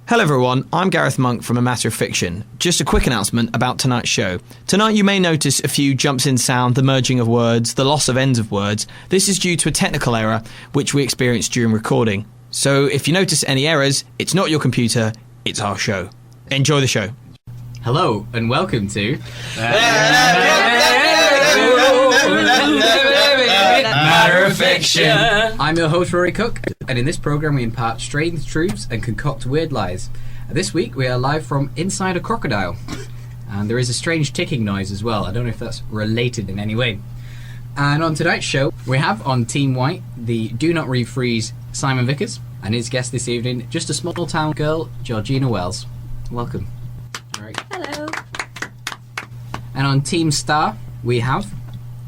Hello everyone, I'm Gareth Monk from A Matter of Fiction. Just a quick announcement about tonight's show. Tonight you may notice a few jumps in sound, the merging of words, the loss of ends of words. This is due to a technical error which we experienced during recording. So if you notice any errors, it's not your computer, it's our show. Enjoy the show. Hello and welcome to Matter of Fiction. I'm your host Rory Cooke, and in this programme we impart strange truths and concoct weird lies. This week we are live from inside a crocodile, and there is a strange ticking noise as well. I don't know if that's related in any way. And on tonight's show we have on Team White the Do Not Refreeze Simon Vickers, and his guest this evening, just a small town girl, Georgina Wells. Welcome. Hello. And on Team Star we have,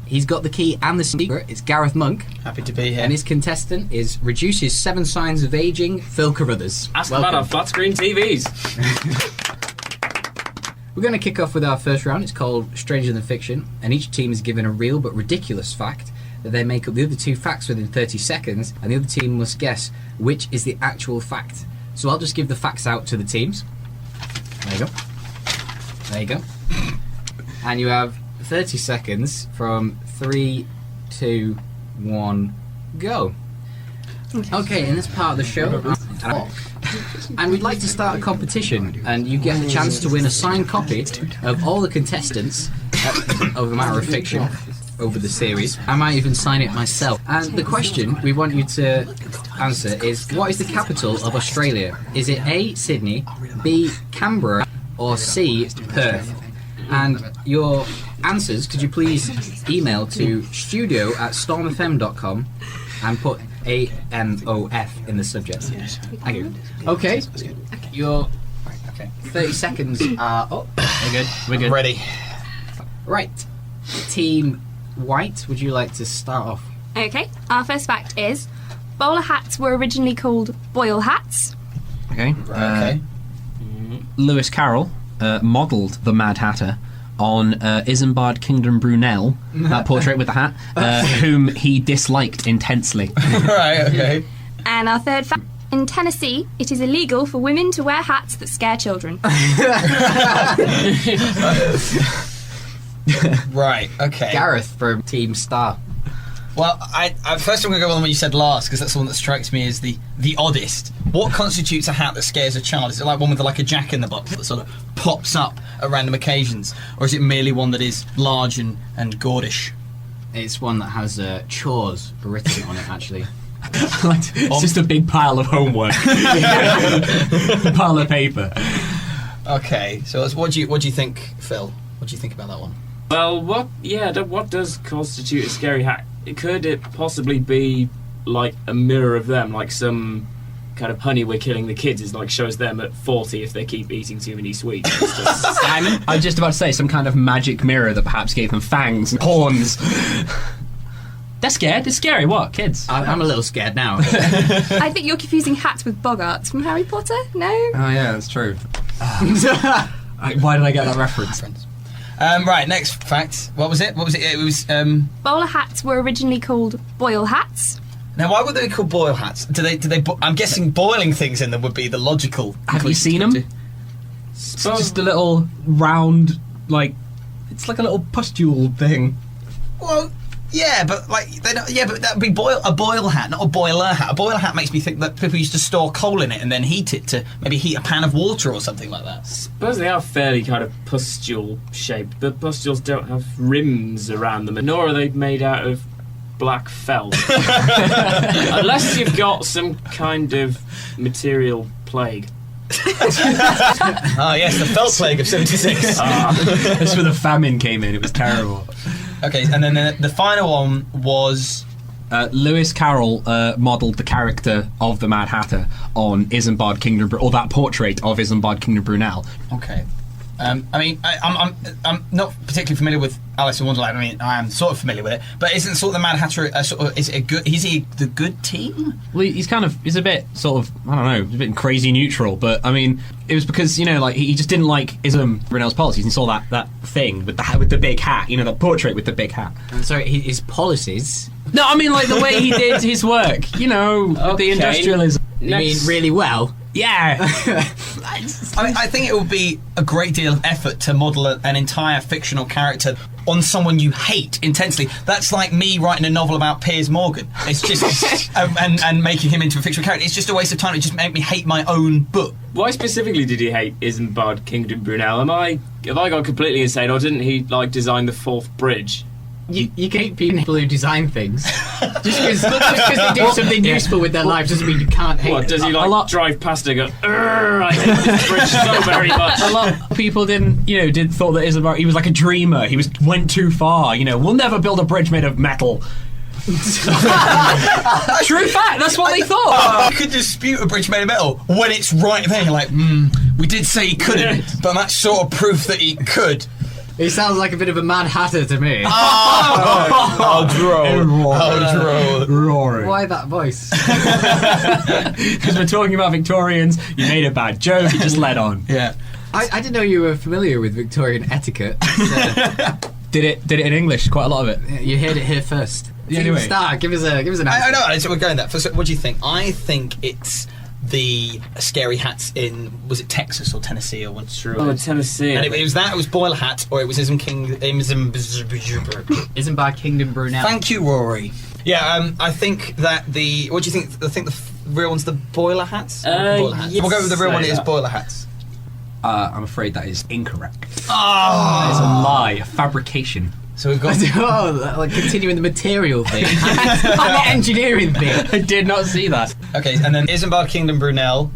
he's got the key and the secret, it's Gareth Monk. Happy to be here. And his contestant is Reduces 7 Signs of Aging, Phil Carruthers. Ask about our flat screen TVs. We're going to kick off with our first round. It's called Stranger Than Fiction, and each team is given a real but ridiculous fact that they make up the other two facts within 30 seconds, and the other team must guess which is the actual fact. So I'll just give the facts out to the teams. There you go. There you go. And you have 30 seconds from 3, 2, 1, go. Okay, in this part of the show, and we'd like to start a competition, and you get the chance to win a signed copy of all the contestants of A Matter of Fiction over the series. I might even sign it myself. And the question we want you to answer is, what is the capital of Australia? Is it A, Sydney, B, Canberra, or C, Perth? And your answers, could you please email to studio@stormfm.com and put AMOF in the subject. Thank you. Okay, your 30 seconds are up. We're good. We're good. I'm ready. Right, Team White, would you like to start off? Okay, our first fact is bowler hats were originally called boil hats. Okay. Okay. Lewis Carroll modelled the Mad Hatter on Isambard Kingdom Brunel, that portrait with the hat, whom he disliked intensely. Right, okay. And our third fact, in Tennessee, it is illegal for women to wear hats that scare children. Right, okay. Gareth from Team Star. Well, I first I'm going to go on the one you said last, because that's the one that strikes me as the oddest. What constitutes a hat that scares a child? Is it like one with like a jack in the box that sort of pops up at random occasions? Or is it merely one that is large and gaudish? It's one that has chores written on it, actually. It's just a big pile of homework. A pile of paper. Okay, so what do you think, Phil? What do you think about that one? Well, what does constitute a scary hat? Could it possibly be like a mirror of them, like some kind of honey we're killing the kids is like shows them at 40 if they keep eating too many sweets? Simon? I was just about to say some kind of magic mirror that perhaps gave them fangs and horns. They're scared. It's scary. What, kids? I'm a little scared now. I think you're confusing hats with bogarts from Harry Potter, no? Oh yeah, that's true. Why did I get that reference? Right, next fact. What was it? It was Bowler hats were originally called boil hats. Now, why would they be called boil hats? Do they? I'm guessing boiling things in them would be the logical. Have you seen them? It's just a little round, like it's like a little pustule thing. Well, yeah, but like they don't. Yeah, but that would be a boil hat, not a boiler hat. A boiler hat makes me think that people used to store coal in it and then heat it to maybe heat a pan of water or something like that. Suppose they are fairly kind of pustule shaped, but pustules don't have rims around them, nor are they made out of black felt. Unless you've got some kind of material plague. Oh yes, the felt plague of '76. That's where the famine came in. It was terrible. Okay, and then the final one was Lewis Carroll modelled the character of the Mad Hatter on Isambard Kingdom, or that portrait of Isambard Kingdom Brunel. Okay. I mean, I'm not particularly familiar with Alice in Wonderland. I mean, I am sort of familiar with it, but isn't sort of the Mad Hatter is he the good team? Well, he's a bit sort of, I don't know, a bit crazy neutral. But I mean, it was because like he just didn't like Brunel's policies. He saw that thing with the big hat, the portrait with the big hat. I'm sorry, his policies. No, I mean like the way he did his work. The industrialism. You mean really well? Yeah. I think it would be a great deal of effort to model an entire fictional character on someone you hate intensely. That's like me writing a novel about Piers Morgan. It's just and making him into a fictional character. It's just a waste of time. It just made me hate my own book. Why specifically did he hate Isambard Kingdom Brunel? Have I gone completely insane, or didn't he design the 4th bridge? You can hate people who design things. Just because they do something useful with their lives doesn't mean you can't hate What, them. does he drive past and go, I hate this bridge so very much? A lot of people didn't thought that Isambard, he was like a dreamer. He went too far. We'll never build a bridge made of metal. True fact. That's what they thought. You could dispute a bridge made of metal when it's right there. You're like, we did say he couldn't, but that's sort of proof that he could. He sounds like a bit of a Mad Hatter to me. I'll draw. Rory. Why that voice? Because we're talking about Victorians. You made a bad joke. You just led on. Yeah. I didn't know you were familiar with Victorian etiquette. Did it in English? Quite a lot of it. You heard it here first. Yeah, anyway. Star, give us an answer. I know. So we're going that. What do you think? I think it's the scary hats in, was it Texas or Tennessee or what's true? Oh, Tennessee. And it was boiler hats, or it was Isambard Kingdom Brunel. Thank you, Rory. Yeah, I think that what do you think? I think the real one's the boiler hats. Boiler hats. Yes, We'll go with the real one. It is that. boiler hats. I'm afraid that is incorrect. Oh, That is a lie, a fabrication. so we've got. Like continuing the material thing. And the engineering thing. I did not see that. Okay, and then Isambard Kingdom Brunel,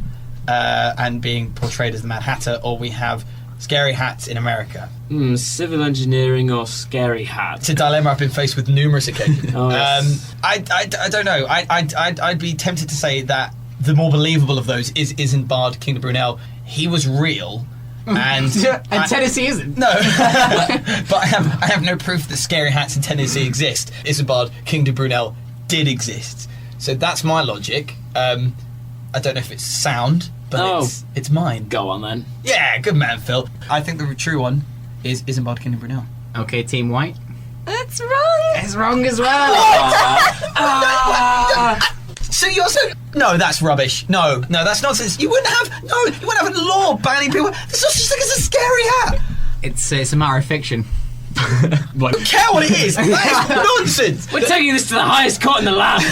and being portrayed as the Mad Hatter, or we have scary hats in America. Civil engineering or scary hat? It's a dilemma I've been faced with numerous occasions. Oh, yes. I don't know. I'd be tempted to say that the more believable of those is Isambard Kingdom Brunel. He was real. And Tennessee isn't. No, but I have no proof that scary hats in Tennessee exist. Isambard Kingdom Brunel did exist, so that's my logic. I don't know if it's sound, but it's mine. Go on then. Yeah, good man, Phil. I think the true one is Isambard Kingdom Brunel. Okay, Team White. That's wrong. It's wrong as well. So you're so no, that's rubbish. No, that's nonsense. You wouldn't have a law banning people. There's no such thing as a scary hat. It's a matter of fiction. I don't care what it is. That is nonsense. We're taking this to the highest court in the land.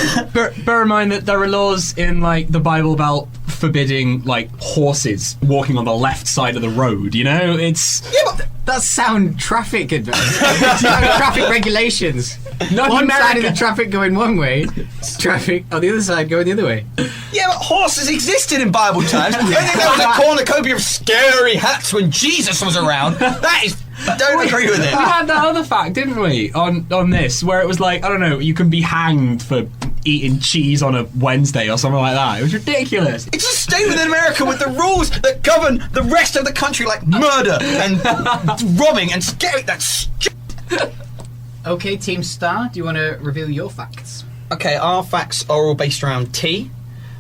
Bear in mind that there are laws in the Bible about forbidding horses walking on the left side of the road. It's That's sound traffic traffic regulations. not One America. side of the traffic going one way, traffic on the other side going the other way. Yeah, but horses existed in Bible times. I think there was a cornucopia of scary hats when Jesus was around. That is, I don't agree with it. We had that other fact, didn't we, on this, where it was I don't know, you can be hanged for eating cheese on a Wednesday or something like that. It was ridiculous. It's just stay within America with the rules that govern the rest of the country, like murder and robbing and scary. That's Okay, Team Star, do you want to reveal your facts? okay. Our facts are all based around tea.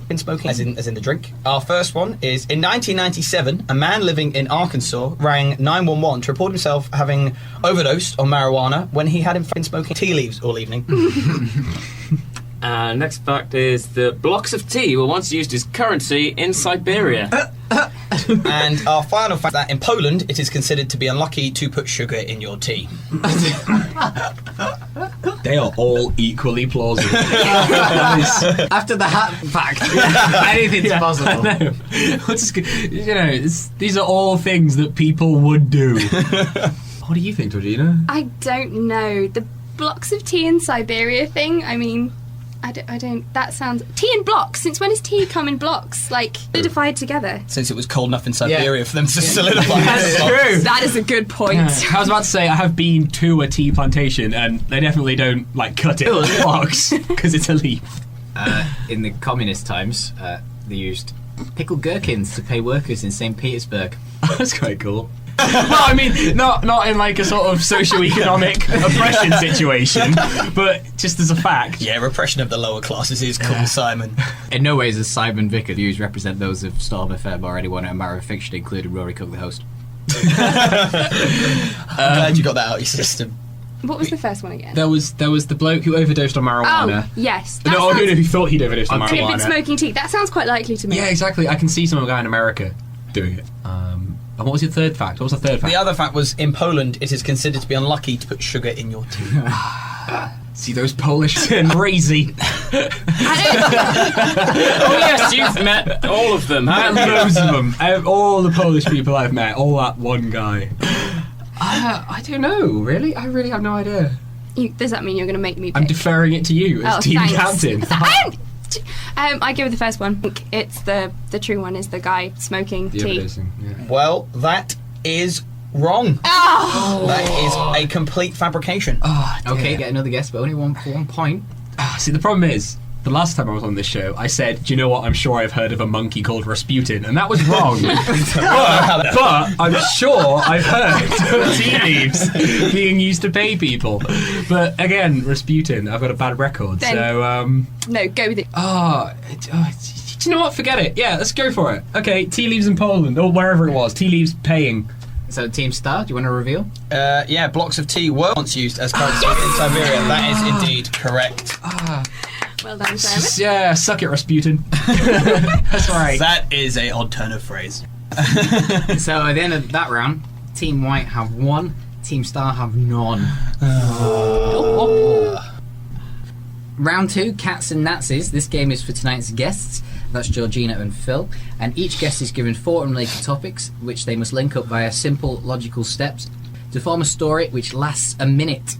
Been smoking, as in the drink. Our first one is in 1997, a man living in Arkansas rang 911 to report himself having overdosed on marijuana when he had been smoking tea leaves all evening. Next fact is that blocks of tea were once used as currency in Siberia. And our final fact that in Poland it is considered to be unlucky to put sugar in your tea. They are all equally plausible. After the hat fact, anything's possible. No. These are all things that people would do. What do you think, Georgina? I don't know. The blocks of tea in Siberia thing, I mean, I don't, that sounds... Tea in blocks? Since when does tea come in blocks? Solidified together? Since it was cold enough in Siberia for them to solidify. That's true. That is a good point. I was about to say, I have been to a tea plantation, and they definitely don't cut it in blocks because it's a leaf. In the communist times, they used pickled gherkins to pay workers in St. Petersburg. That's quite cool. Well, I mean, not in a sort of socio-economic oppression situation, but just as a fact. Yeah, repression of the lower classes is cool, Simon. In no ways does Simon Vickers' views represent those of Storm FM or anyone in a matter of fiction, including Rory Cooke, the host. I'm glad you got that out of your system. What was the first one again? There was the bloke who overdosed on marijuana. Oh, yes. No, who thought he'd overdosed on And he'd been marijuana. smoking tea. That sounds quite likely to me. Yeah, exactly. I can see some guy in America doing it. And what was your third fact? What was the third fact? The other fact was, in Poland, it is considered to be unlucky to put sugar in your tea. See those Polish crazy. Oh yes, you've met all of them, haven't you? Loads of them. Out of all the Polish people I've met, all that one guy. I don't know, really. I really have no idea. Does that mean you're going to make me pick? I'm deferring it to you as team captain. I go with the first one. It's the true one is the guy smoking tea. Well, that is wrong. Oh! That is a complete fabrication. Oh, Okay, get another guess, but only one point. See, the problem is, the last time I was on this show, I said, do you know what, I'm sure I've heard of a monkey called Rasputin, and that was wrong. but I'm sure I've heard of tea leaves being used to pay people. But again, Rasputin, I've got a bad record, Then- so... No, go with it. Do you know what, forget it. Yeah, let's go for it. Okay, tea leaves in Poland, or wherever it was, tea leaves paying. So, Team Star, do you want to reveal? Yeah, blocks of tea were once used as currency in Siberia. That is indeed correct. Well done, Simon. Yeah, suck it, Rasputin. That's right. That is a odd turn of phrase. So, at the end of that round, Team White have 1, Team Star have none. Round 2, Cats and Nazis. This game is for tonight's guests. That's Georgina and Phil. And each guest is given 4 unrelated topics, which they must link up via simple, logical steps to form a story which lasts a minute.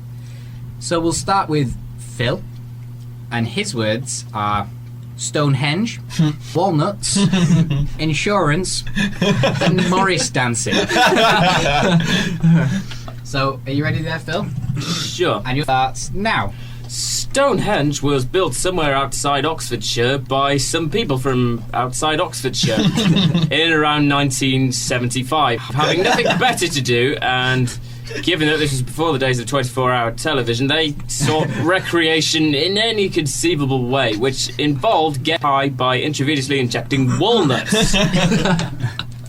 So we'll start with Phil. And his words are Stonehenge, walnuts, insurance, and Morris dancing. So, are you ready there, Phil? Sure. And your starts now. Stonehenge was built somewhere outside Oxfordshire by some people from outside Oxfordshire in around 1975. Having nothing better to do, and given that this was before the days of 24-hour television, they sought recreation in any conceivable way, which involved getting high by intravenously injecting walnuts.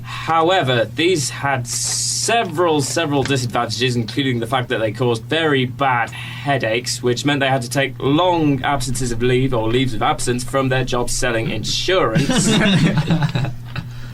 However, these had several disadvantages, including the fact that they caused very bad headaches, which meant they had to take long absences of leave or leaves of absence from their jobs selling insurance.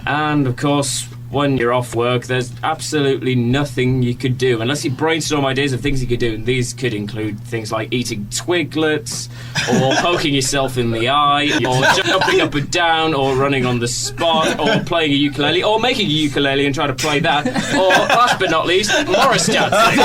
And of course, when you're off work, there's absolutely nothing you could do unless you brainstorm ideas of things you could do, and these could include things like eating twiglets, or poking yourself in the eye, or jumping up and down, or running on the spot, or playing a ukulele, or making a ukulele and trying to play that, or last but not least, Morris dancing.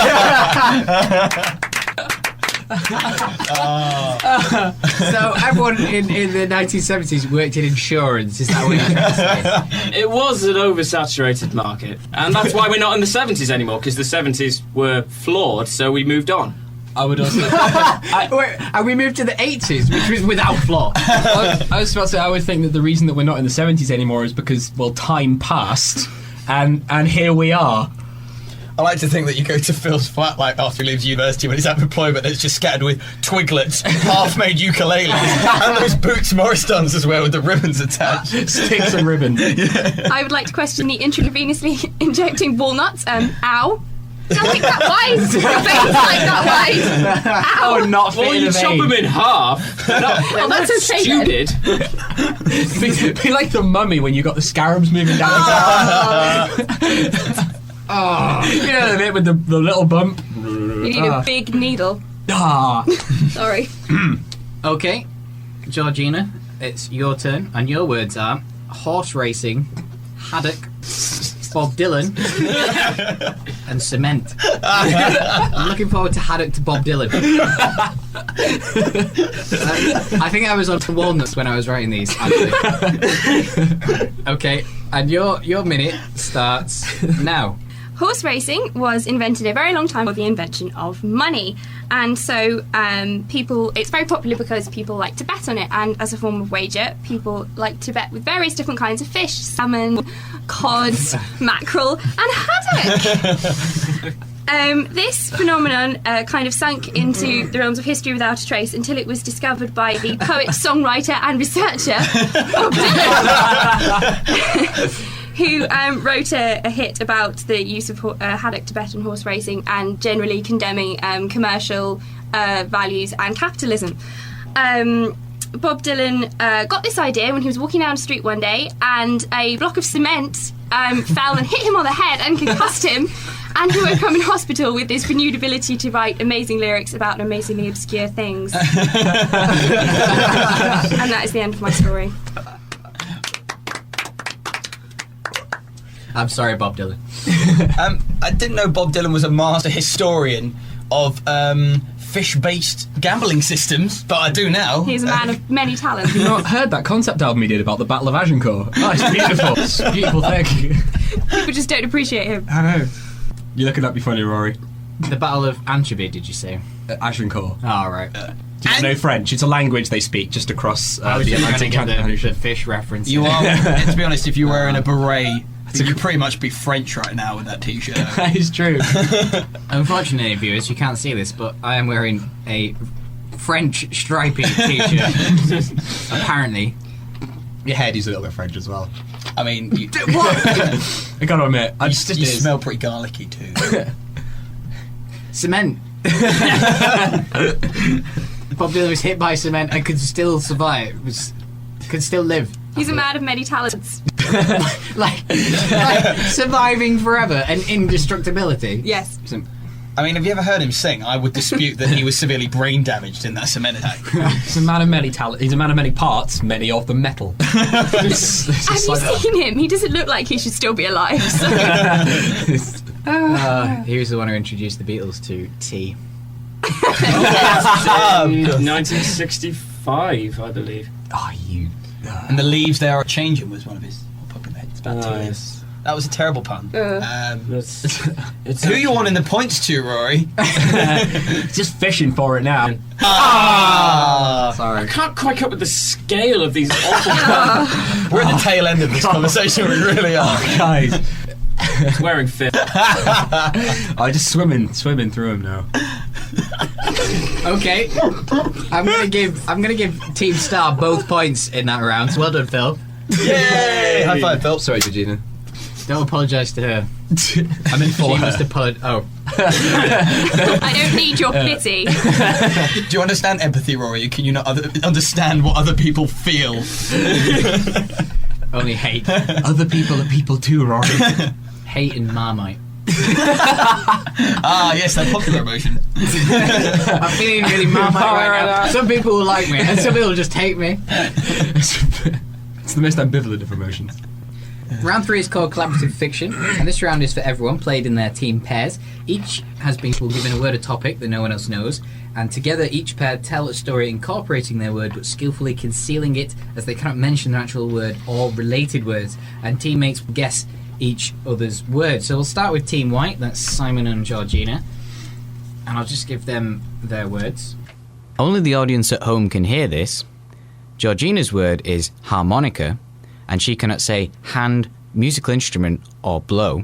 So everyone in the 1970s worked in insurance, is that what you're trying to say? It was an oversaturated market, and that's why we're not in the 70s anymore, because the 70s were flawed, so we moved on. I would also... And we moved to the 80s, which was without flaw. I was about to say, I would think that the reason that we're not in the 70s anymore is because, well, time passed, and here we are. I like to think that you go to Phil's flat like after he leaves university when he's out of employment, it's just scattered with twiglets, half-made ukuleles, and those boots Morris dons as well with the ribbons attached. Sticks and ribbon. I would like to question the intravenously injecting walnuts. Ow. Don't think that wide. Your veins like that wide. Ow. Oh, not Well, fitting you a chop vein. them in half. They're not, Oh, that's okay then. stupid. Be like the mummy when you got the scarabs moving down. You know the bit with the little bump. You need a big needle. Sorry. Okay, Georgina, it's your turn, and your words are horse racing, haddock, Bob Dylan, and cement. I'm looking forward to haddock to Bob Dylan. I think I was on walnuts when I was writing these, actually. Okay, and your minute starts now. Horse racing was invented a very long time before the invention of money, and so it's very popular because people like to bet on it, and as a form of wager, people like to bet with various different kinds of fish: salmon, cod, mackerel, and haddock. This phenomenon kind of sunk into the realms of history without a trace until it was discovered by the poet, songwriter, and researcher Bob Dylan. Who wrote a hit about the use of haddock to bet on horse racing and generally condemning commercial values and capitalism. Bob Dylan got this idea when he was walking down the street one day, and a block of cement fell and hit him on the head and concussed him, and he woke up in hospital with this renewed ability to write amazing lyrics about amazingly obscure things. And that is the end of my story. I'm sorry, Bob Dylan. I didn't know Bob Dylan was a master historian of fish-based gambling systems, but I do now. He's a man of many talents. You've not heard that concept album he did about the Battle of Agincourt? Oh, it's beautiful. It's a beautiful thing. People just don't appreciate him. I know. You're looking at me funny, Rory. The Battle of Anchovy, did you say? Agincourt. Oh, right. Do you know French? It's a language they speak just across I was the just going to Atlantic get Ocean. the fish reference. You are, to be honest, if you're wearing a beret, you'd pretty much be French right now with that t-shirt. That is true. Unfortunately, viewers, you can't see this, but I am wearing a French stripy t-shirt. Apparently. Your head is a little bit French as well. I mean, you, What? I gotta admit, you smell pretty garlicky too. Cement. Bob Dylan was hit by cement and could still survive. Could still live. He's a man of many talents. like surviving forever and indestructibility. Yes. I mean, have you ever heard him sing? I would dispute that he was severely brain damaged in that cement attack. He's a man of many talents. He's a man of many parts, many of them metal. Have you seen him? He doesn't look like he should still be alive. So. He was the one who introduced the Beatles to tea. 1965, I believe. Oh, you. And the leaves there are changing was one of his popular hits. About 2 years. Yes. That was a terrible pun. It's Who you wanting the points to, Rory? Just fishing for it now. Sorry. I can't quite cope with the scale of these awful We're at the tail end of this conversation, we really are. Guys. It's wearing fit. I'm just swimming through them now. Okay. I'm gonna give Team Star both points in that round. So well done, Phil. Yay! High five, Phil. Sorry, Georgina. Don't apologise to her. I'm in for She her. must have put. Oh. I don't need your pity. Do you understand empathy, Rory? Can you not understand what other people feel? Only hate. Other people are people too, Rory. Hate and Marmite. Yes, that popular emotion. I'm feeling really Marmite right now. Some people will like me, and some people will just hate me. It's the most ambivalent of emotions. Round 3 is called Collaborative Fiction, and this round is for everyone, played in their team pairs. Each has been given a word or topic that no one else knows, and together each pair tell a story incorporating their word but skillfully concealing it, as they cannot mention their actual word or related words, and teammates guess each other's word. So we'll start with Team White, that's Simon and Georgina, and I'll just give them their words. Only the audience at home can hear this. Georgina's word is harmonica, and she cannot say hand, musical instrument, or blow.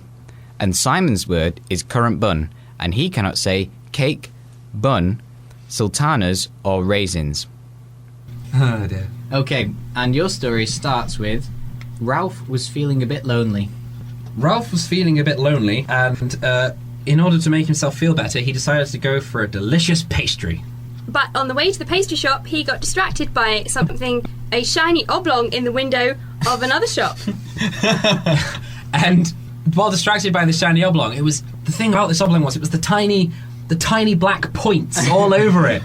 And Simon's word is currant bun, and he cannot say cake, bun, sultanas, or raisins. Oh dear. Okay, and your story starts with Ralph was feeling a bit lonely. Ralph was feeling a bit lonely, and in order to make himself feel better, he decided to go for a delicious pastry. But on the way to the pastry shop, he got distracted by something, a shiny oblong in the window of another shop. And while distracted by the shiny oblong, it was the thing about this oblong was it was the tiny black points all over it,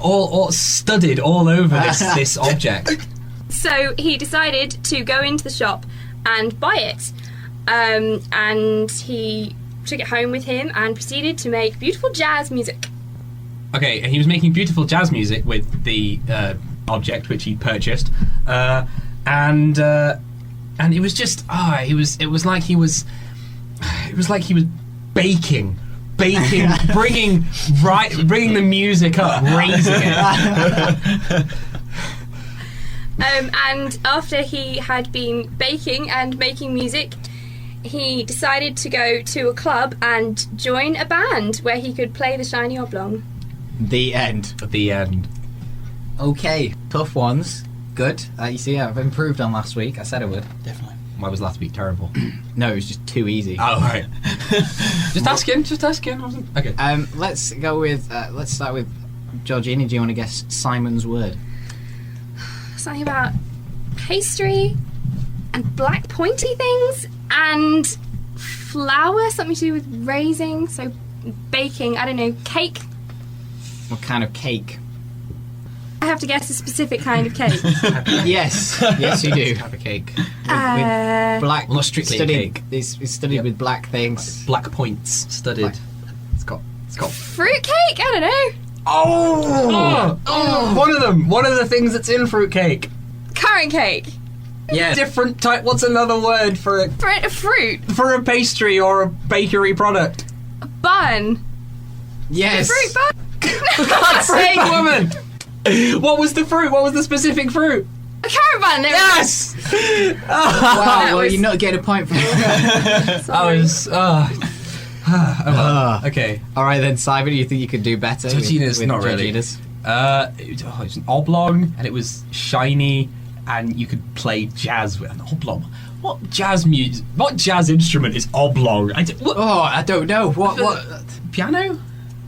all studded all over this object. So he decided to go into the shop and buy it. And he took it home with him and proceeded to make beautiful jazz music. Okay, and he was making beautiful jazz music with the object which he purchased, and it was just it was like he was baking, bringing the music up, raising it. And after he had been baking and making music, he decided to go to a club and join a band where he could play the shiny oblong. The end. The end. Okay, tough ones. Good. You see, I've improved on last week. I said I would. Definitely. Why was last week terrible? No, it was just too easy. Oh right. Just asking. Okay. Let's go with. Let's start with Georgina. Do you want to guess Simon's word? something about pastry and black pointy things and flour, something to do with raising, so baking, I don't know, cake. What kind of cake? I have to guess a specific kind of cake. Yes, you do have a cake. With black, Well, not strictly a studied, cake. It's studied with black things. Black points studded. Black. It's got. Fruit cake? I don't know. Oh! One of them. One of the things that's in fruitcake. Currant cake. Yeah. Different type. What's another word for a Fruit. pastry or a bakery product? Bun. Yes. Fruit bun. God's sake, woman! What was the fruit? What was the specific fruit? A carrot bun. There Yes! Wow. Well, was- you're not getting a point for that. I was. Okay. All right then, Simon. You think you could do better? Georgina's with not really. Georgina's? It was an oblong, and it was shiny, and you could play jazz with an oblong. What jazz music? What jazz instrument is oblong? What, Oh, I don't know. What? piano?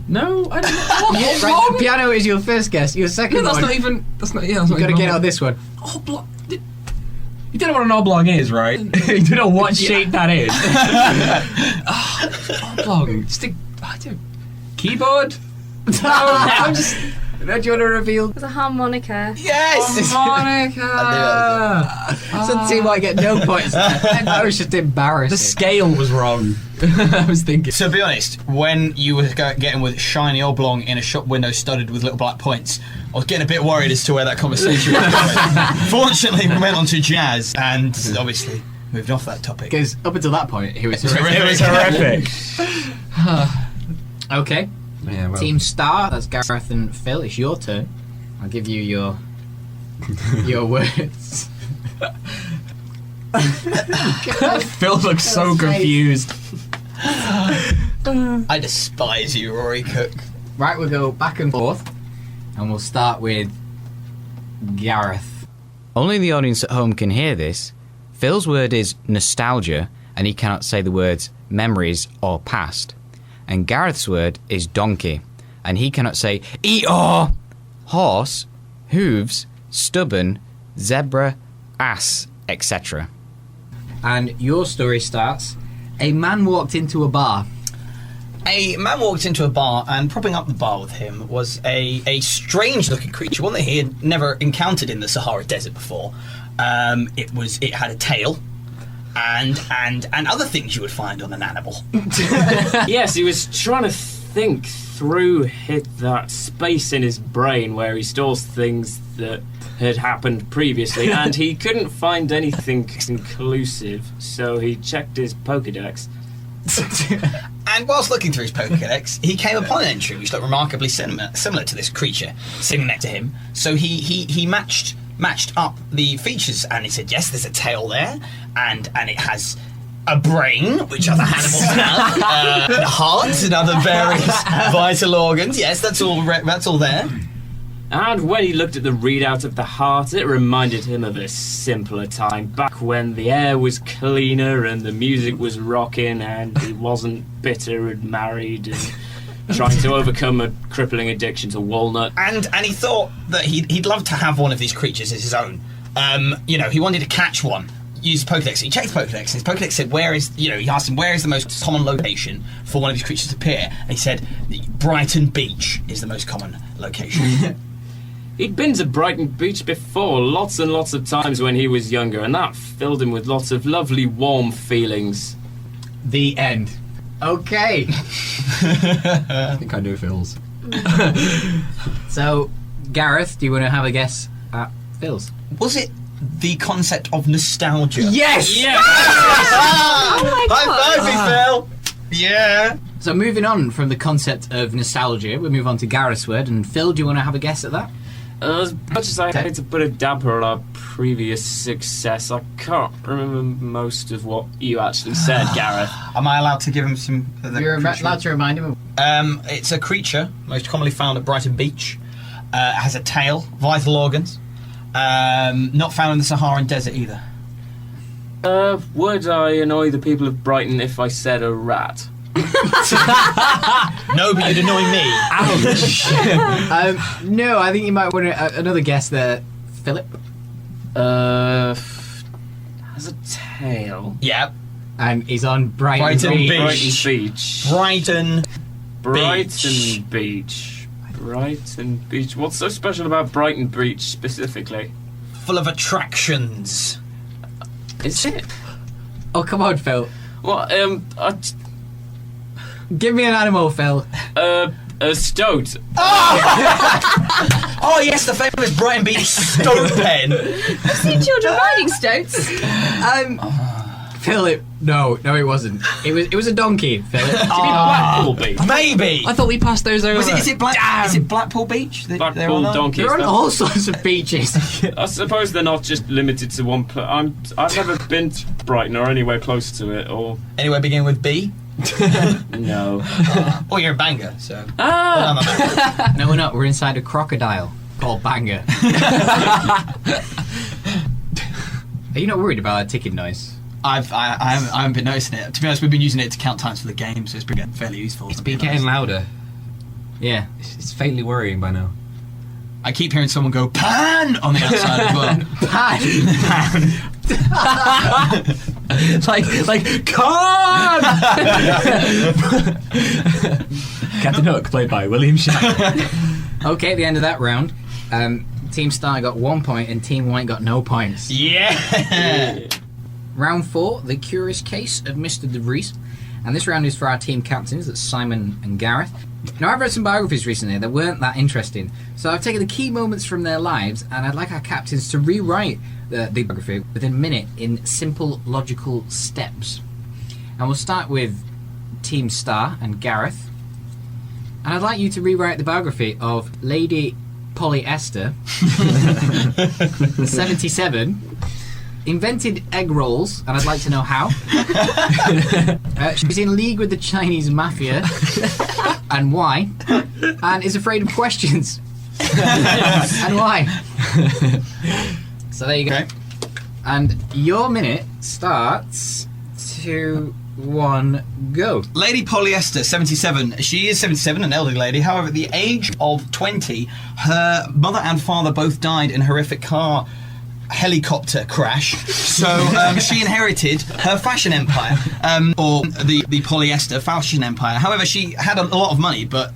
No, I don't know. What, Yeah, right, oblong? piano is your first guess. Your second No, that's one. not even. That's not. Yeah, that's You've not got to even get on this one. oblong. You don't know what an oblong is, right? You don't know what shape that is. Oblong. I don't. Keyboard. I'm just. Do you want to reveal? was a harmonica. Yes! Monica. Some team might get no points. That was just embarrassing. The scale was wrong. I was thinking. To be honest, when you were getting with shiny oblong in a shop window studded with little black points, I was getting a bit worried as to where that conversation was going. Fortunately, we went on to jazz and obviously moved off that topic. Because up until that point, he was It was horrific. Okay. Yeah, well. Team Star, that's Gareth and Phil. It's your turn. I'll give you your words. Phil looks so confused. I despise you, Rory Cooke. Right, we'll go back and forth, and we'll start with Gareth. Only the audience at home can hear this. Phil's word is nostalgia, and he cannot say the words memories or past. And Gareth's word is donkey, and he cannot say eeyore, horse, hooves, stubborn, zebra, ass, etc. And your story starts. A man walked into a bar. A man walked into a bar, and propping up the bar with him was a strange-looking creature, one that he had never encountered in the Sahara Desert before. It had a tail, and other things you would find on an animal. Yes, he was trying to think through that space in his brain where he stores things that had happened previously, and he couldn't find anything conclusive, so he checked his Pokédex. And whilst looking through his Pokédex, he came upon an entry which looked remarkably similar to this creature sitting next to him. So he matched up the features, and he said, yes, there's a tail there, and it has a brain, which other animals have, a heart and other various vital organs. Yes, that's all there. And when he looked at the readout of the heart, it reminded him of a simpler time, back when the air was cleaner and the music was rocking and he wasn't bitter and married and trying to overcome a crippling addiction to walnut. And he thought that he'd love to have one of these creatures as his own. He wanted to catch one. Use Pokédex. He checked the Pokédex, and his Pokédex said, he asked him, where is the most common location for one of these creatures to appear? And he said, Brighton Beach is the most common location. He'd been to Brighton Beach before, lots and lots of times when he was younger, and that filled him with lots of lovely, warm feelings. The end. Okay. I think I know Phil's. So, Gareth, do you want to have a guess at Phil's? Was it the concept of nostalgia? Yes! Yeah! Oh my god. High five me, Phil! Yeah! So moving on from the concept of nostalgia, we'll move on to Gareth's word. And Phil, do you want to have a guess at that? As much as I hate to put a damper on our previous success, I can't remember most of what you actually said, Gareth. Am I allowed to give him some... You're allowed to remind him. It's a creature, most commonly found at Brighton Beach. It has a tail, vital organs. Not found in the Saharan Desert either. Would I annoy the people of Brighton if I said a rat? No, but you'd annoy me. No, I think you might want another guess there, Philip. Has a tail. Yep. And he's on Brighton Brighton Beach. Beach. Brighton Brighton Beach. Brighton Beach. What's so special about Brighton Beach specifically? Full of attractions. Is it? Oh, come on, Phil. Well, Give me an animal, Phil. a stoat. Oh yes, the famous Brighton Beach stoat pen. I've seen children riding stoats. Philip. No, it wasn't. It was a donkey, Philip. Blackpool Beach. Maybe. I thought we passed those over. Is it Blackpool Beach? Blackpool donkeys. They're on all sorts of beaches. I suppose they're not just limited to one place. I've never been to Brighton or anywhere close to it. Or Anywhere beginning with B? no. Or you're a banger, so. Ah. No, we're not. We're inside a crocodile called Banger. Are you not worried about that ticking noise? I haven't been noticing it. To be honest, we've been using it to count times for the game, so it's been fairly useful. It's been getting louder. Yeah. It's faintly worrying by now. I keep hearing someone go pan on the outside as well. like Con! Captain Hook, played by William Shatner. Okay, at the end of that round, Team Star got 1 point and Team White got no points. Yeah. Round 4, the curious case of Mr. DeVries. And this round is for our team captains, that's Simon and Gareth. Now, I've read some biographies recently that weren't that interesting, so I've taken the key moments from their lives, and I'd like our captains to rewrite the biography within a minute in simple, logical steps. And we'll start with Team Star and Gareth. And I'd like you to rewrite the biography of Lady Polyester, 77, invented egg rolls, and I'd like to know how. She's in league with the Chinese mafia, and why, and is afraid of questions, and why. So there you go. Okay. And your minute starts 2, 1, go. Lady Polyester, 77. She is 77, an elderly lady. However, at the age of 20, her mother and father both died in a horrific helicopter crash. So she inherited her fashion empire, or the polyester fashion empire. However, she had a lot of money, but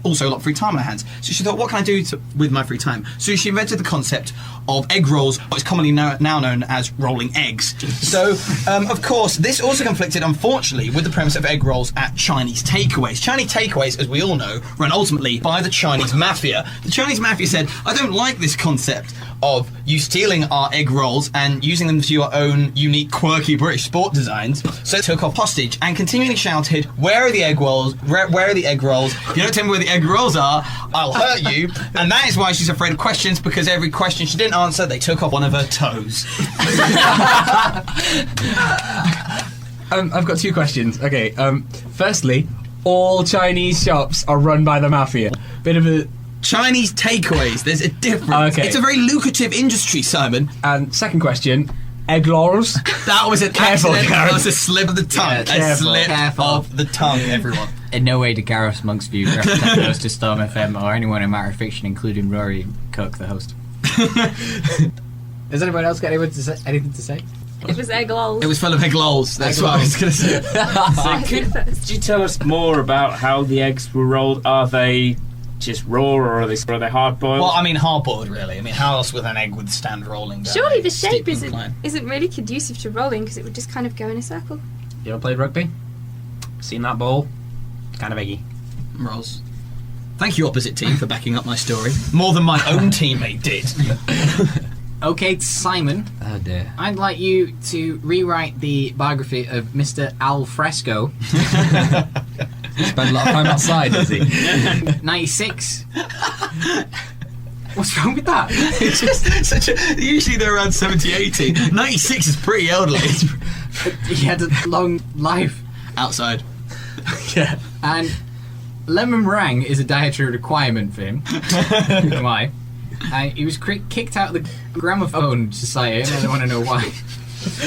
also a lot of free time on her hands. So she thought, what can I do with my free time? So she invented the concept of egg rolls, what is commonly now known as rolling eggs. So, of course, this also conflicted, unfortunately, with the premise of egg rolls at Chinese takeaways. Chinese takeaways, as we all know, run ultimately by the Chinese mafia. The Chinese mafia said, I don't like this concept of you stealing our egg rolls and using them to your own unique, quirky British sport designs. So it took off hostage and continually shouted, where are the egg rolls? Where are the egg rolls? If you don't tell me where the egg rolls are, I'll hurt you. And that is why she's afraid of questions, because every question she didn't answer, they took off one of her toes. I've got 2 questions. Okay, firstly, all Chinese shops are run by the mafia. Bit of a... Chinese takeaways, there's a difference. Okay. It's a very lucrative industry, Simon. And second question, egg rolls. That was an Careful, accident. Gareth. That was a slip of the tongue. Yeah, a careful, slip careful. of the tongue, everyone. In no way did Gareth Monk's view represent those to Storm FM or anyone in Matter of Fiction, including Rory and Cooke, the host. Does anyone else got anything to say? It was egg lolls. It was full of egg lolls. That's Egg what I was lolls. going to say. So could you tell us more about how the eggs were rolled? Are they just raw, or are they hard boiled? Well, I mean, hard-boiled, really. I mean, how else would an egg withstand rolling down? Surely a the shape steep incline? isn't really conducive to rolling because it would just kind of go in a circle. You ever played rugby? Seen that ball? Kind of eggy. Rolls. Thank you, opposite team, for backing up my story. More than my own teammate did. Okay, Simon. Oh dear. I'd like you to rewrite the biography of Mr. Al Fresco. Spend a lot of time outside, does he? 96. What's wrong with that? It's just such a... Usually they're around 70, 80. 96 is pretty elderly. He had a long life. Outside. Yeah. And lemon meringue is a dietary requirement for him. Why? He was kicked out of the Gramophone Society, and I don't want to know why.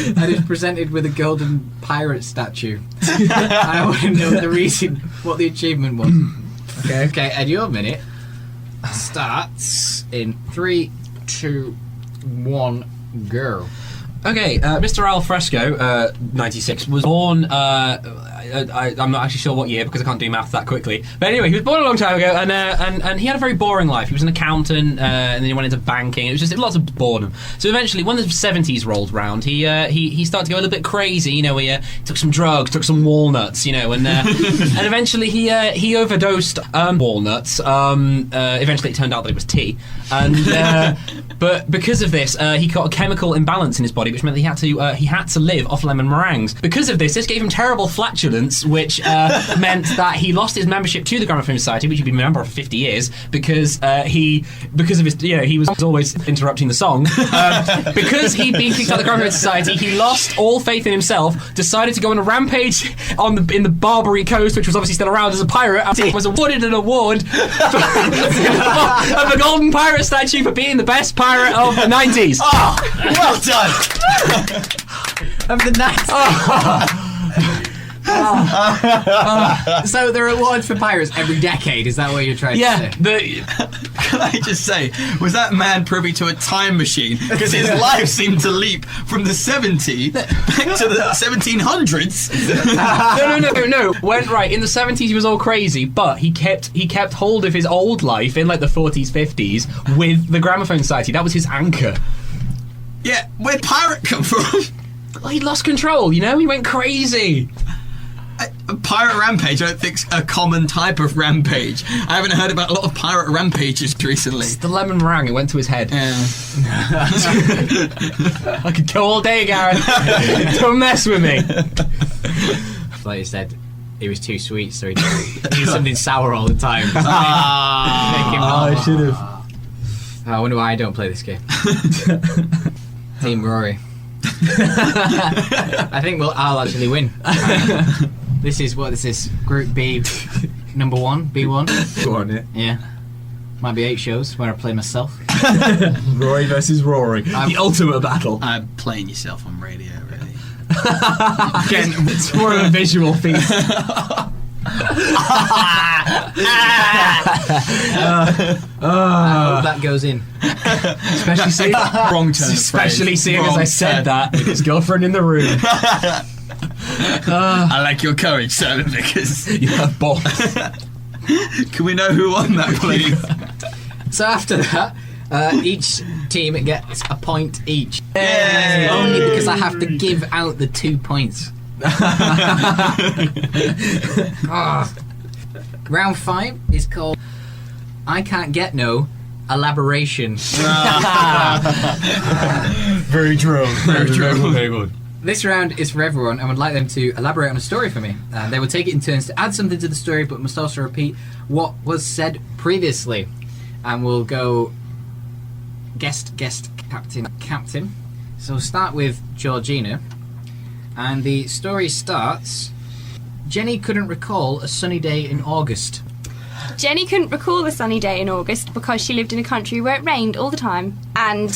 And is presented with a golden pirate statue. And I want to know the reason, what the achievement was. Okay, and your minute starts in 3, 2, one, go. Okay, Mr. Al Fresco, 96, was born, I'm not actually sure what year because I can't do math that quickly. But anyway, he was born a long time ago, and he had a very boring life. He was an accountant, and then he went into banking. It was just lots of boredom. So eventually, when the 70s rolled round, he started to go a little bit crazy. You know, he took some drugs, took some walnuts, you know, and and eventually he overdosed walnuts. Eventually, it turned out that it was tea, and but because of this, he got a chemical imbalance in his body, which meant that he had to live off lemon meringues. Because of this gave him terrible flatulence, which meant that he lost his membership to the Gramophone Society, which he'd been a member of for 50 years, because of his, he was always interrupting the song. Because he'd been kicked out of the Gramophone Society, he lost all faith in himself, decided to go on a rampage in the Barbary Coast, which was obviously still around as a pirate, and was awarded an award of the Golden Pirate statue for being the best pirate of the 90s. Oh, well done. Of the 90s. So there are awards for pirates every decade, is that what you're trying to say? Can I just say, was that man privy to a time machine? Because his life seemed to leap from the 70s back to the 1700s. No. Went right in the 70s. He was all crazy, but he kept hold of his old life in like the 40s, 50s with the Gramophone Society. That was his anchor. Yeah, where'd pirate come from? Well, he lost control. You know, he went crazy. A pirate rampage, I don't think's a common type of rampage. I haven't heard about a lot of pirate rampages recently. It's the lemon meringue, it went to his head. Yeah. I could go all day, Gareth. Don't mess with me. Like you said, he was too sweet, so he did something sour all the time. I should have. I wonder why I don't play this game. Team Rory. I think I'll actually win. This is Group B, number 1, B1. Go on, yeah. Yeah. Might be 8 shows where I play myself. Rory versus Rory. The ultimate battle. I'm playing yourself on radio, really. Again, it's more of a visual feast. I hope that goes in. Especially seeing as I said that with his girlfriend in the room. I like your courage, Simon Vickers. You have balls. Can we know who won that, please? So after that, each team gets a point each. Yay! Only because I have to give out the 2 points. Round 5 is called I Can't Get No Elaboration. Very true. Very good. This round is for everyone and would like them to elaborate on a story for me. They will take it in turns to add something to the story, but must also repeat what was said previously. And we'll go guest, captain. So we'll start with Georgina. And the story starts... Jenny couldn't recall a sunny day in August. Jenny couldn't recall a sunny day in August because she lived in a country where it rained all the time and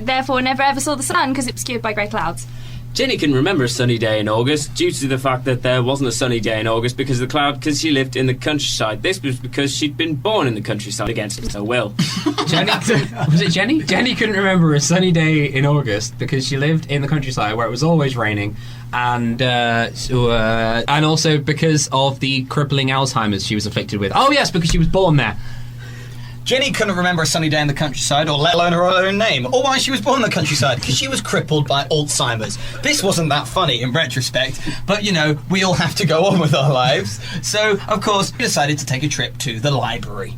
therefore never ever saw the sun because it was obscured by grey clouds. Jenny can remember a sunny day in August due to the fact that there wasn't a sunny day in August because she lived in the countryside. This was because she'd been born in the countryside against her will. Was it Jenny? Jenny couldn't remember a sunny day in August because she lived in the countryside where it was always raining, and also because of the crippling Alzheimer's she was afflicted with. Oh yes, because she was born there. Jenny couldn't remember a sunny day in the countryside, or let alone her own name, or why she was born in the countryside, because she was crippled by Alzheimer's. This wasn't that funny in retrospect, but you know, we all have to go on with our lives. So, of course, we decided to take a trip to the library.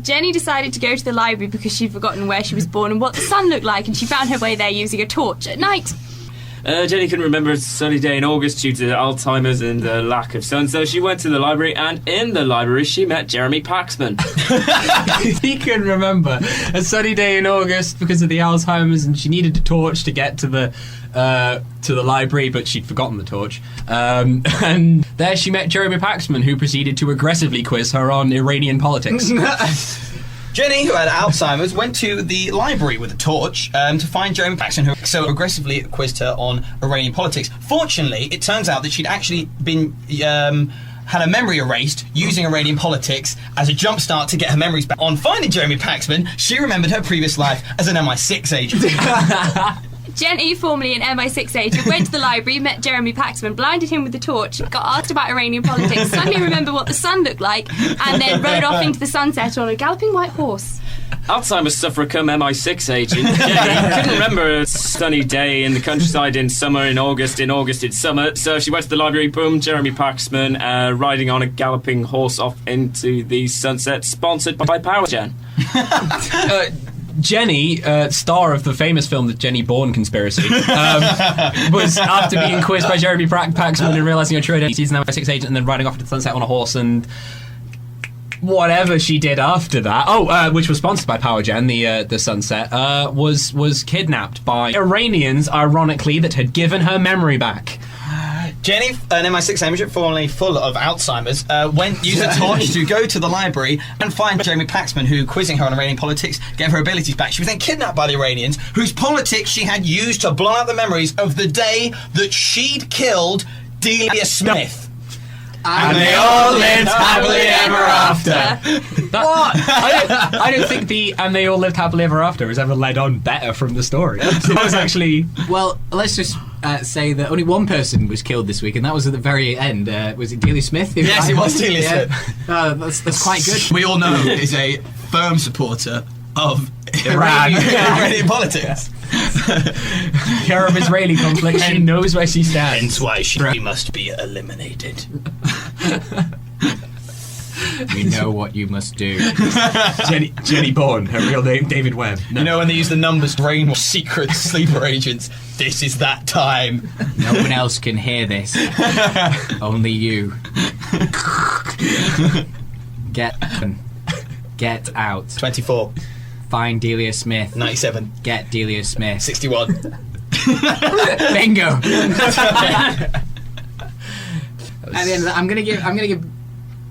Jenny decided to go to the library because she'd forgotten where she was born and what the sun looked like, and she found her way there using a torch at night. Jenny couldn't remember a sunny day in August due to Alzheimer's and the lack of sun, so she went to the library, and in the library she met Jeremy Paxman. He couldn't remember a sunny day in August because of the Alzheimer's, and she needed a torch to get to the library, but she'd forgotten the torch. And there she met Jeremy Paxman, who proceeded to aggressively quiz her on Iranian politics. Jenny, who had Alzheimer's, went to the library with a torch to find Jeremy Paxman, who so aggressively quizzed her on Iranian politics. Fortunately, it turns out that she'd actually been had her memory erased using Iranian politics as a jumpstart to get her memories back. On finding Jeremy Paxman, she remembered her previous life as an MI6 agent. Jenny, formerly an MI6 agent, went to the library, met Jeremy Paxman, blinded him with the torch, got asked about Iranian politics, suddenly remembered what the sun looked like, and then rode off into the sunset on a galloping white horse. Alzheimer's sufferer come MI6 agent. Jenny couldn't remember a sunny day in the countryside in summer, in August it's summer. So she went to the library, boom, Jeremy Paxman, riding on a galloping horse off into the sunset, sponsored by PowerGen. Jenny, star of the famous film The Jenny Bourne Conspiracy, was after being quizzed by Jeremy Paxman and realising her true identity as an MI6 agent and then riding off into the sunset on a horse and whatever she did after that, which was sponsored by PowerGen, the sunset, was kidnapped by Iranians, ironically, that had given her memory back. Jenny, an MI6 agent formerly full of Alzheimer's, used a torch to go to the library and find Jeremy Paxman, who, quizzing her on Iranian politics, gave her abilities back. She was then kidnapped by the Iranians, whose politics she had used to blot out the memories of the day that she'd killed Delia Smith. And they all lived happily ever after. What? I don't think the "and they all lived happily ever after" was ever led on better from the story. It was actually... Well, let's just say that only one person was killed this week, and that was at the very end. Was it Delia Smith? Yes, it was Delia Smith. That's quite good. We all know is a firm supporter of Iranian politics. Arab-Israeli conflict. She knows where she stands. Hence why she must be eliminated. We know what you must do. Jenny Bourne, her real name, David Webb. No. You know when they use the numbers to brainwash secret sleeper agents? This is that time. No one else can hear this. Only you. Get out. 24. Find Delia Smith. 97. Get Delia Smith. 61. Bingo. At the end of that, I'm gonna give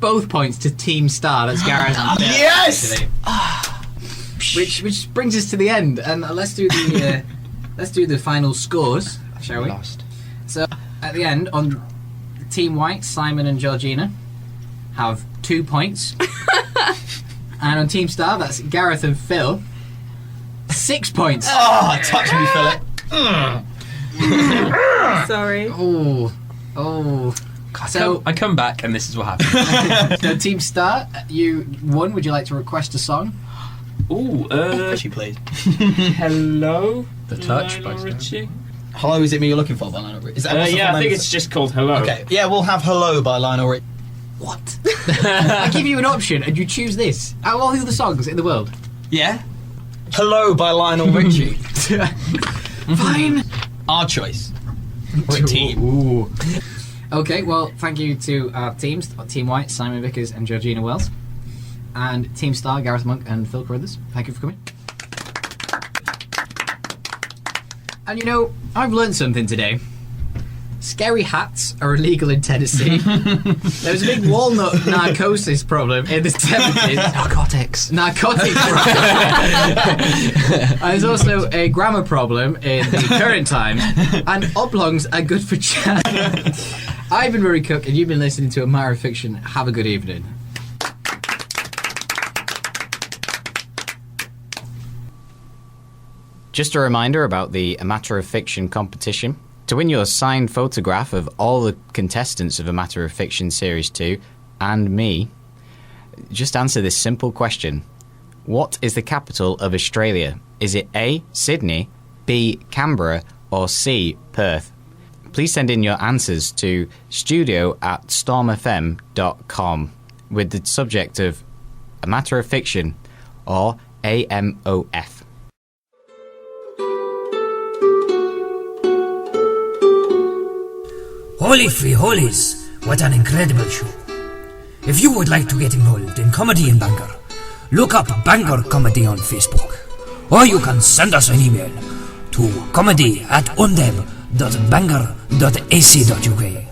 both points to Team Star. That's Gareth and Phil. Yes. Which brings us to the end, and let's do the final scores, shall we? Lost. So at the end, on Team White, Simon and Georgina have 2 points. And on Team Star, that's Gareth and Phil, 6 points. Oh, touch me, Philip. Sorry. Oh. So I come back and this is what happens. so Team Star, you won. Would you like to request a song? Ooh, Richie, please. Hello? The Touch by Lionel Richie? Hello, is it me you're looking for by Lionel Richie? Is that what's the Yeah, full I name think of it's just called Hello. Okay, yeah, we'll have Hello by Lionel Richie. What? I give you an option and you choose this. Out of all the other songs in the world. Yeah? Hello by Lionel Richie. Fine. Our choice. We're a team. Ooh. Okay, well, thank you to our teams, Team White, Simon Vickers and Georgina Wells. And Team Star, Gareth Monk and Phil Carruthers. Thank you for coming. And you know, I've learned something today. Scary hats are illegal in Tennessee. There was a big walnut narcosis problem in the 70s. Narcotics problem. And there's also a grammar problem in the current times. And oblongs are good for chat. I've been Rory Cooke, and you've been listening to A Matter of Fiction. Have a good evening. Just a reminder about the A Matter of Fiction competition. To win your signed photograph of all the contestants of A Matter of Fiction Series 2 and me, just answer this simple question. What is the capital of Australia? Is it A, Sydney, B, Canberra, or C, Perth? Please send in your answers to studio@stormfm.com with the subject of A Matter of Fiction or AMOF. Holy free holies, what an incredible show. If you would like to get involved in Comedy in Bangor, look up Bangor Comedy on Facebook. Or you can send us an email to comedy@undeb.bangor.ac.uk.